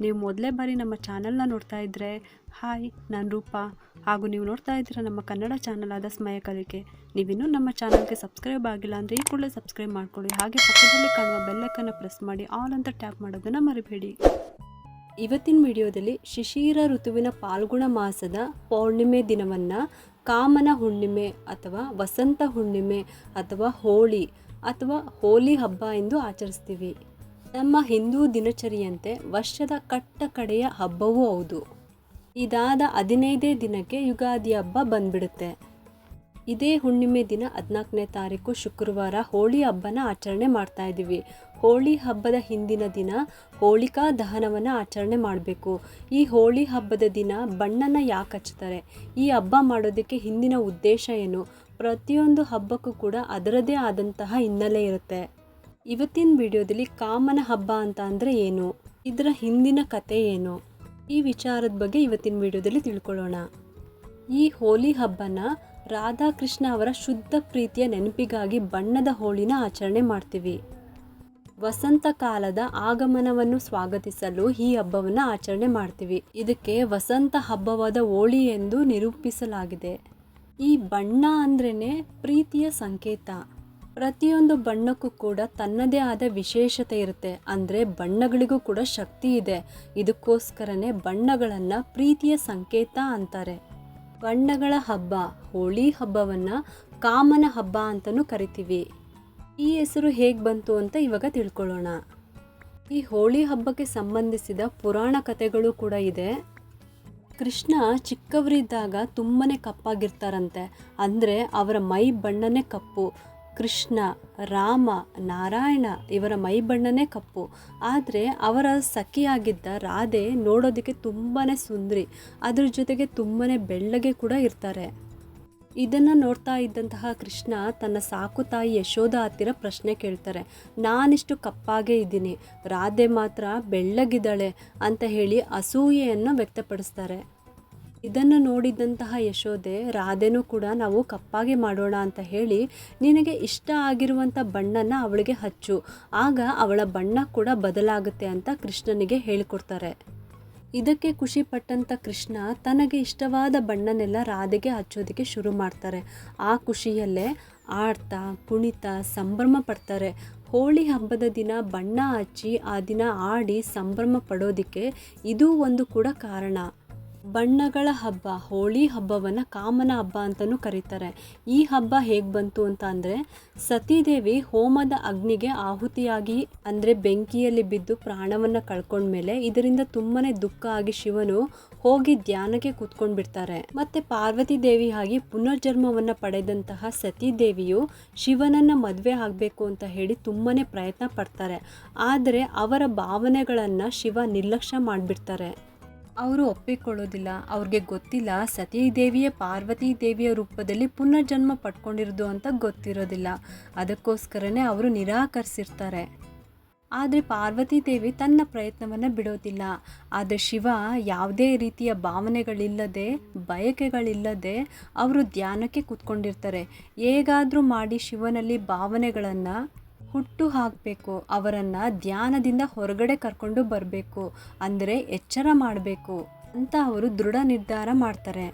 ನೀವು ಮೊದಲೇ ಬಾರಿ ನಮ್ಮ ಚಾನಲ್ನ ನೋಡ್ತಾ ಇದ್ದರೆ ಹಾಯ್, ನಾನು ರೂಪಾ. ಹಾಗೂ ನೀವು ನೋಡ್ತಾ ಇದ್ದೀರಾ ನಮ್ಮ ಕನ್ನಡ ಚಾನಲ್ ಆದ ಸ್ಮಯ ಕಲಿಕೆ. ನೀವಿನ್ನೂ ನಮ್ಮ ಚಾನಲ್ಗೆ ಸಬ್ಸ್ಕ್ರೈಬ್ ಆಗಿಲ್ಲ ಅಂದರೆ ಈ ಕೂಡಲೇ ಸಬ್ಸ್ಕ್ರೈಬ್ ಮಾಡ್ಕೊಳ್ಳಿ. ಹಾಗೆ ಪಕ್ಕದಲ್ಲಿ ಕಾಣುವ ಬೆಲ್ಲೈಕನ್ನು ಪ್ರೆಸ್ ಮಾಡಿ ಆಲ್ ಅಂತ ಟ್ಯಾಪ್ ಮಾಡೋದನ್ನು ಮರಿಬೇಡಿ. ಇವತ್ತಿನ ವಿಡಿಯೋದಲ್ಲಿ ಶಿಶಿರ ಋತುವಿನ ಪಾಲ್ಗುಣ ಮಾಸದ ಪೌರ್ಣಿಮೆ ದಿನವನ್ನು ಕಾಮನ ಹುಣ್ಣಿಮೆ ಅಥವಾ ವಸಂತ ಹುಣ್ಣಿಮೆ ಅಥವಾ ಹೋಳಿ ಅಥವಾ ಹೋಲಿ ಹಬ್ಬ ಎಂದು ಆಚರಿಸ್ತೀವಿ. ನಮ್ಮ ಹಿಂದೂ ದಿನಚರಿಯಂತೆ ವರ್ಷದ ಕಡೆಯ ಹಬ್ಬವೂ ಹೌದು. ಇದಾದ 15ನೇ ದಿನಕ್ಕೆ ಯುಗಾದಿ ಹಬ್ಬ ಬಂದ್ಬಿಡುತ್ತೆ. ಇದೇ ಹುಣ್ಣಿಮೆ ದಿನ 14ನೇ ತಾರೀಕು ಶುಕ್ರವಾರ ಹೋಳಿ ಹಬ್ಬನ ಆಚರಣೆ ಮಾಡ್ತಾ ಇದ್ದೀವಿ. ಹೋಳಿ ಹಬ್ಬದ ಹಿಂದಿನ ದಿನ ಹೋಳಿಕಾ ದಹನವನ್ನು ಆಚರಣೆ ಮಾಡಬೇಕು. ಈ ಹೋಳಿ ಹಬ್ಬದ ದಿನ ಬಣ್ಣನ ಯಾಕೆ ಹಚ್ತಾರೆ, ಈ ಹಬ್ಬ ಮಾಡೋದಕ್ಕೆ ಹಿಂದಿನ ಉದ್ದೇಶ ಏನು, ಪ್ರತಿಯೊಂದು ಹಬ್ಬಕ್ಕೂ ಕೂಡ ಅದರದೇ ಆದಂತಹ ಹಿನ್ನೆಲೆ ಇರುತ್ತೆ. ಇವತ್ತಿನ ವಿಡಿಯೋದಲ್ಲಿ ಕಾಮನ ಹಬ್ಬ ಅಂತ ಅಂದರೆ ಏನು, ಇದರ ಹಿಂದಿನ ಕತೆ ಏನು, ಈ ವಿಚಾರದ ಬಗ್ಗೆ ಇವತ್ತಿನ ವಿಡಿಯೋದಲ್ಲಿ ತಿಳ್ಕೊಳ್ಳೋಣ. ಈ ಹೋಳಿ ಹಬ್ಬನ ರಾಧಾಕೃಷ್ಣ ಅವರ ಶುದ್ಧ ಪ್ರೀತಿಯ ನೆನಪಿಗಾಗಿ ಬಣ್ಣದ ಹೋಳಿನ ಆಚರಣೆ ಮಾಡ್ತೀವಿ. ವಸಂತ ಕಾಲದ ಆಗಮನವನ್ನು ಸ್ವಾಗತಿಸಲು ಈ ಹಬ್ಬವನ್ನು ಆಚರಣೆ ಮಾಡ್ತೀವಿ. ಇದಕ್ಕೆ ವಸಂತ ಹಬ್ಬವಾದ ಹೋಳಿ ಎಂದು ನಿರೂಪಿಸಲಾಗಿದೆ. ಈ ಬಣ್ಣ ಅಂದ್ರೇ ಪ್ರೀತಿಯ ಸಂಕೇತ. ಪ್ರತಿಯೊಂದು ಬಣ್ಣಕ್ಕೂ ಕೂಡ ತನ್ನದೇ ಆದ ವಿಶೇಷತೆ ಇರುತ್ತೆ. ಅಂದರೆ ಬಣ್ಣಗಳಿಗೂ ಕೂಡ ಶಕ್ತಿ ಇದೆ. ಇದಕ್ಕೋಸ್ಕರನೇ ಬಣ್ಣಗಳನ್ನು ಪ್ರೀತಿಯ ಸಂಕೇತ ಅಂತಾರೆ. ಬಣ್ಣಗಳ ಹಬ್ಬ ಹೋಳಿ ಹಬ್ಬವನ್ನು ಕಾಮನ ಹಬ್ಬ ಅಂತಲೂ ಕರಿತೀವಿ. ಈ ಹೆಸರು ಹೇಗೆ ಬಂತು ಅಂತ ಇವಾಗ ತಿಳ್ಕೊಳ್ಳೋಣ. ಈ ಹೋಳಿ ಹಬ್ಬಕ್ಕೆ ಸಂಬಂಧಿಸಿದ ಪುರಾಣ ಕಥೆಗಳು ಕೂಡ ಇದೆ. ಕೃಷ್ಣ ಚಿಕ್ಕವರಿದ್ದಾಗ ತುಂಬಾ ಕಪ್ಪಾಗಿರ್ತಾರಂತೆ. ಅಂದರೆ ಅವರ ಮೈ ಬಣ್ಣನೇ ಕಪ್ಪು. ಕೃಷ್ಣ, ರಾಮ, ನಾರಾಯಣ ಇವರ ಮೈ ಬಣ್ಣನೇ ಕಪ್ಪು. ಆದರೆ ಅವರ ಸಖಿಯಾಗಿದ್ದ ರಾಧೆ ನೋಡೋದಕ್ಕೆ ತುಂಬಾ ಸುಂದರಿ, ಅದ್ರ ಜೊತೆಗೆ ತುಂಬಾ ಬೆಳ್ಳಗೆ ಕೂಡ ಇರ್ತಾರೆ. ಇದನ್ನು ನೋಡ್ತಾ ಇದ್ದಂತಹ ಕೃಷ್ಣ ತನ್ನ ಸಾಕು ತಾಯಿ ಯಶೋಧ ಹತ್ತಿರ ಪ್ರಶ್ನೆ ಕೇಳ್ತಾರೆ. ನಾನಿಷ್ಟು ಕಪ್ಪಾಗೇ ಇದ್ದೀನಿ, ರಾಧೆ ಮಾತ್ರ ಬೆಳ್ಳಗಿದ್ದಾಳೆ ಅಂತ ಹೇಳಿ ಅಸೂಯೆಯನ್ನು ವ್ಯಕ್ತಪಡಿಸ್ತಾರೆ. ಇದನ್ನು ನೋಡಿದಂತಹ ಯಶೋದೆ ರಾಧೆನೂ ಕೂಡ ನಾವು ಕಪ್ಪಾಗಿ ಮಾಡೋಣ ಅಂತ ಹೇಳಿ ನಿನಗೆ ಇಷ್ಟ ಆಗಿರುವಂಥ ಬಣ್ಣನ ಅವಳಿಗೆ ಹಚ್ಚು, ಆಗ ಅವಳ ಬಣ್ಣ ಕೂಡ ಬದಲಾಗುತ್ತೆ ಅಂತ ಕೃಷ್ಣನಿಗೆ ಹೇಳಿಕೊಡ್ತಾರೆ. ಇದಕ್ಕೆ ಖುಷಿ ಪಟ್ಟಂಥ ಕೃಷ್ಣ ತನಗೆ ಇಷ್ಟವಾದ ಬಣ್ಣನೆಲ್ಲ ರಾಧೆಗೆ ಹಚ್ಚೋದಕ್ಕೆ ಶುರು ಮಾಡ್ತಾರೆ. ಆ ಖುಷಿಯಲ್ಲೇ ಆಡ್ತಾ ಕುಣಿತಾ ಸಂಭ್ರಮ ಪಡ್ತಾರೆ. ಹೋಳಿ ಹಬ್ಬದ ದಿನ ಬಣ್ಣ ಹಚ್ಚಿ ಆ ದಿನ ಆಡಿ ಸಂಭ್ರಮ ಪಡೋದಕ್ಕೆ ಇದೂ ಒಂದು ಕೂಡ ಕಾರಣ. ಬಣ್ಣಗಳ ಹಬ್ಬ ಹೋಳಿ ಹಬ್ಬವನ್ನು ಕಾಮನ ಹಬ್ಬ ಅಂತಲೂ ಕರೀತಾರೆ. ಈ ಹಬ್ಬ ಹೇಗೆ ಬಂತು ಅಂತ ಅಂದರೆ, ಸತೀದೇವಿ ಹೋಮದ ಅಗ್ನಿಗೆ ಆಹುತಿಯಾಗಿ ಅಂದರೆ ಬೆಂಕಿಯಲ್ಲಿ ಬಿದ್ದು ಪ್ರಾಣವನ್ನು ಕಳ್ಕೊಂಡ್ಮೇಲೆ ಇದರಿಂದ ತುಂಬಾ ದುಃಖ ಆಗಿ ಶಿವನು ಹೋಗಿ ಧ್ಯಾನಕ್ಕೆ ಕೂತ್ಕೊಂಡು ಬಿಡ್ತಾರೆ. ಮತ್ತು ಪಾರ್ವತಿ ದೇವಿ ಆಗಿ ಪುನರ್ಜನ್ಮವನ್ನು ಪಡೆದಂತಹ ಸತೀದೇವಿಯು ಶಿವನನ್ನು ಮದುವೆ ಆಗಬೇಕು ಅಂತ ಹೇಳಿ ತುಂಬಾ ಪ್ರಯತ್ನ ಪಡ್ತಾರೆ. ಆದರೆ ಅವರ ಭಾವನೆಗಳನ್ನು ಶಿವ ನಿರ್ಲಕ್ಷ್ಯ ಮಾಡಿಬಿಡ್ತಾರೆ. ಅವರು ಒಪ್ಪಿಕೊಳ್ಳೋದಿಲ್ಲ. ಅವ್ರಿಗೆ ಗೊತ್ತಿಲ್ಲ ಸತೀದೇವಿಯ ಪಾರ್ವತಿ ದೇವಿಯ ರೂಪದಲ್ಲಿ ಪುನರ್ಜನ್ಮ ಪಡ್ಕೊಂಡಿರೋದು ಅಂತ ಗೊತ್ತಿರೋದಿಲ್ಲ. ಅದಕ್ಕೋಸ್ಕರನೇ ಅವರು ನಿರಾಕರಿಸಿರ್ತಾರೆ. ಆದರೆ ಪಾರ್ವತಿ ದೇವಿ ತನ್ನ ಪ್ರಯತ್ನವನ್ನು ಬಿಡೋದಿಲ್ಲ. ಆದರೆ ಶಿವ ಯಾವುದೇ ರೀತಿಯ ಭಾವನೆಗಳಿಲ್ಲದೆ ಬಯಕೆಗಳಿಲ್ಲದೆ ಅವರು ಧ್ಯಾನಕ್ಕೆ ಕೂತ್ಕೊಂಡಿರ್ತಾರೆ. ಹೇಗಾದರೂ ಮಾಡಿ ಶಿವನಲ್ಲಿ ಭಾವನೆಗಳನ್ನು ಹುಟ್ಟು ಹಾಕಬೇಕು, ಅವರನ್ನು ಧ್ಯಾನದಿಂದ ಹೊರಗಡೆ ಕರ್ಕೊಂಡು ಬರಬೇಕು, ಅಂದರೆ ಎಚ್ಚರ ಮಾಡಬೇಕು ಅಂತ ಅವರು ದೃಢ ನಿರ್ಧಾರ ಮಾಡ್ತಾರೆ.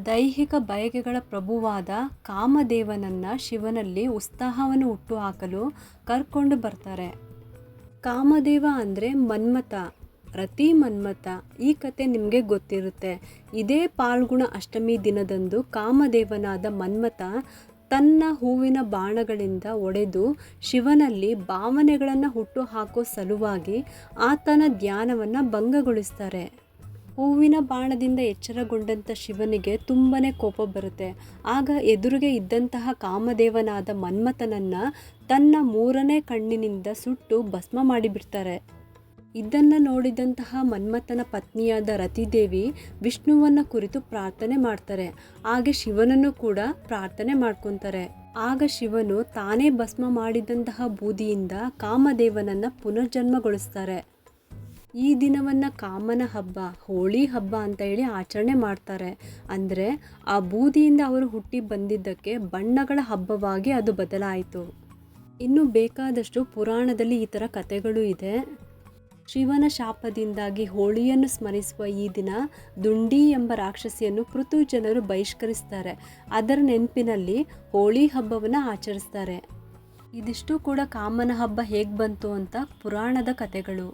ದೈಹಿಕ ಬಯಕೆಗಳ ಪ್ರಭುವಾದ ಕಾಮದೇವನನ್ನು ಶಿವನಲ್ಲಿ ಉತ್ಸಾಹವನ್ನು ಹುಟ್ಟು ಹಾಕಲು ಕರ್ಕೊಂಡು ಬರ್ತಾರೆ. ಕಾಮದೇವ ಅಂದರೆ ಮನ್ಮಥ, ರತಿ ಮನ್ಮಥ. ಈ ಕತೆ ನಿಮಗೆ ಗೊತ್ತಿರುತ್ತೆ. ಇದೇ ಪಾಲ್ಗುಣ ಅಷ್ಟಮಿ ದಿನದಂದು ಕಾಮದೇವನಾದ ಮನ್ಮಥ ತನ್ನ ಹೂವಿನ ಬಾಣಗಳಿಂದ ಒಡೆದು ಶಿವನಲ್ಲಿ ಭಾವನೆಗಳನ್ನು ಹುಟ್ಟು ಹಾಕೋ ಸಲುವಾಗಿ ಆತನ ಧ್ಯಾನವನ್ನು ಭಂಗಗೊಳಿಸ್ತಾರೆ. ಹೂವಿನ ಬಾಣದಿಂದ ಎಚ್ಚರಗೊಂಡಂಥ ಶಿವನಿಗೆ ತುಂಬಾ ಕೋಪ ಬರುತ್ತೆ. ಆಗ ಎದುರಿಗೆ ಇದ್ದಂತಹ ಕಾಮದೇವನಾದ ಮನ್ಮಥನನ್ನು ತನ್ನ 3ನೇ ಕಣ್ಣಿನಿಂದ ಸುಟ್ಟು ಭಸ್ಮ ಮಾಡಿಬಿಡ್ತಾರೆ. ಇದನ್ನು ನೋಡಿದಂತಹ ಮನ್ಮಥನ ಪತ್ನಿಯಾದ ರತಿದೇವಿ ವಿಷ್ಣುವನ್ನು ಕುರಿತು ಪ್ರಾರ್ಥನೆ ಮಾಡ್ತಾರೆ. ಹಾಗೆ ಶಿವನನ್ನು ಕೂಡ ಪ್ರಾರ್ಥನೆ ಮಾಡ್ಕೊತಾರೆ. ಆಗ ಶಿವನು ತಾನೇ ಭಸ್ಮ ಮಾಡಿದಂತಹ ಬೂದಿಯಿಂದ ಕಾಮದೇವನನ್ನು ಪುನರ್ಜನ್ಮಗೊಳಿಸ್ತಾರೆ. ಈ ದಿನವನ್ನು ಕಾಮನ ಹಬ್ಬ ಹೋಳಿ ಹಬ್ಬ ಅಂತ ಹೇಳಿ ಆಚರಣೆ ಮಾಡ್ತಾರೆ. ಅಂದರೆ ಆ ಬೂದಿಯಿಂದ ಅವರು ಹುಟ್ಟಿ ಬಂದಿದ್ದಕ್ಕೆ ಬಣ್ಣಗಳ ಹಬ್ಬವಾಗಿ ಅದು ಬದಲಾಯಿತು. ಇನ್ನು ಬೇಕಾದಷ್ಟು ಪುರಾಣದಲ್ಲಿ ಈ ಥರ ಕಥೆಗಳು ಇದೆ. ಶಿವನ ಶಾಪದಿಂದಾಗಿ ಹೋಳಿಯನ್ನು ಸ್ಮರಿಸುವ ಈ ದಿನ ದುಂಡಿ ಎಂಬ ರಾಕ್ಷಸಿಯನ್ನು ಪೃಥು ಜನರು ಬಹಿಷ್ಕರಿಸ್ತಾರೆ. ಅದರ ನೆನಪಿನಲ್ಲಿ ಹೋಳಿ ಹಬ್ಬವನ್ನು ಆಚರಿಸ್ತಾರೆ. ಇದಿಷ್ಟು ಕೂಡ ಕಾಮನ ಹಬ್ಬ ಹೇಗೆ ಬಂತು ಅಂತ ಪುರಾಣದ ಕಥೆಗಳು.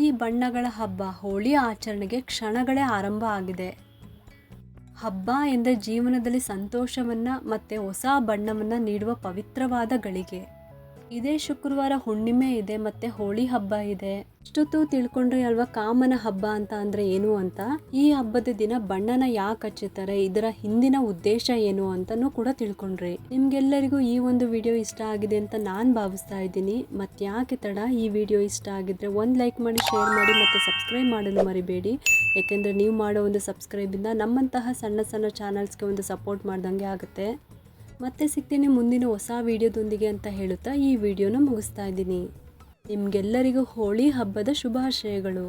ಈ ಬಣ್ಣಗಳ ಹಬ್ಬ ಹೋಳಿ ಆಚರಣೆಗೆ ಕ್ಷಣಗಳೇ ಆರಂಭ ಆಗಿದೆ. ಹಬ್ಬ ಎಂದರೆ ಜೀವನದಲ್ಲಿ ಸಂತೋಷವನ್ನು ಮತ್ತು ಹೊಸ ಬಣ್ಣವನ್ನು ನೀಡುವ ಪವಿತ್ರವಾದ ಗಳಿಗೆ. ಇದೇ ಶುಕ್ರವಾರ ಹುಣ್ಣಿಮೆ ಇದೆ ಮತ್ತು ಹೋಳಿ ಹಬ್ಬ ಇದೆ. ಇಷ್ಟೊತ್ತು ತಿಳ್ಕೊಂಡ್ರೆ ಅಲ್ವಾ ಕಾಮನ ಹಬ್ಬ ಅಂತ ಅಂದರೆ ಏನು ಅಂತ. ಈ ಹಬ್ಬದ ದಿನ ಬಣ್ಣನ ಯಾಕೆ ಹಚ್ಚುತ್ತಾರೆ, ಇದರ ಹಿಂದಿನ ಉದ್ದೇಶ ಏನು ಅಂತಲೂ ಕೂಡ ತಿಳ್ಕೊಂಡ್ರಿ. ನಿಮ್ಗೆಲ್ಲರಿಗೂ ಈ ಒಂದು ವಿಡಿಯೋ ಇಷ್ಟ ಆಗಿದೆ ಅಂತ ನಾನು ಭಾವಿಸ್ತಾ ಇದ್ದೀನಿ. ಮತ್ತು ಯಾಕೆ ತಡ, ಈ ವಿಡಿಯೋ ಇಷ್ಟ ಆಗಿದ್ರೆ ಒಂದು ಲೈಕ್ ಮಾಡಿ, ಶೇರ್ ಮಾಡಿ ಮತ್ತು ಸಬ್ಸ್ಕ್ರೈಬ್ ಮಾಡಲು ಮರಿಬೇಡಿ. ಯಾಕೆಂದರೆ ನೀವು ಮಾಡೋ ಒಂದು ಸಬ್ಸ್ಕ್ರೈಬಿಂದ ನಮ್ಮಂತಹ ಸಣ್ಣ ಸಣ್ಣ ಚಾನಲ್ಸ್ಗೆ ಒಂದು ಸಪೋರ್ಟ್ ಮಾಡ್ದಂಗೆ ಆಗುತ್ತೆ. ಮತ್ತೆ ಸಿಗ್ತೀನಿ ಮುಂದಿನ ಹೊಸ ವಿಡಿಯೋದೊಂದಿಗೆ ಅಂತ ಹೇಳುತ್ತಾ ಈ ವಿಡಿಯೋನ ಮುಗಿಸ್ತಾ ಇದ್ದೀನಿ. ನಿಮಗೆಲ್ಲರಿಗೂ ಹೋಳಿ ಹಬ್ಬದ ಶುಭಾಶಯಗಳು.